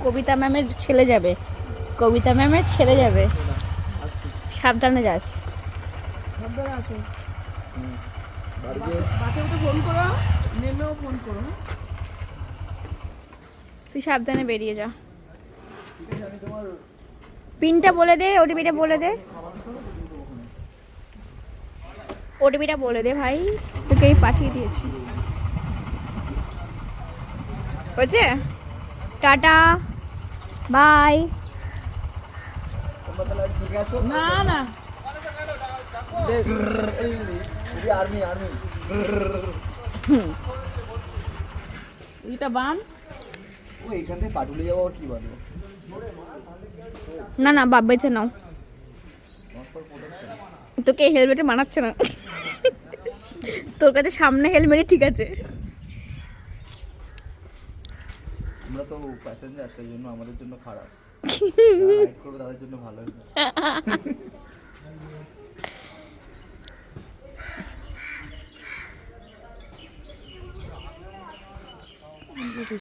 কবিতা ম্যামের ছেলে যাবে, কবিতা ম্যামের ছেলে যাবে, সাবধানে যাস। সাবধানে আসো। বাচ্চাকে ফোন করো, নেমেও ফোন করো। তুই সাবধানে বেরিয়ে যা। পিনটা বলে দে, ওটিপিটা বলে দে, ওটিপিটা বলে দে ভাই, তোকে আমি পাঠিয়ে দিয়েছি। হচ্ছে টাটা বাই। না না আর্মি আর্মি এটা বান। ও এখান থেকে কাটুলে যাবো কি বলবো? না না বাব্বাইতে নাও, তোকে হেলমেটে মানাচ্ছে না। তোর কাছে সামনে হেলমেটে ঠিক আছে। আমরা তো প্যাসেঞ্জার, সেই জন্য আমাদের জন্য খারাপ, করবে তাদের জন্য ভালো।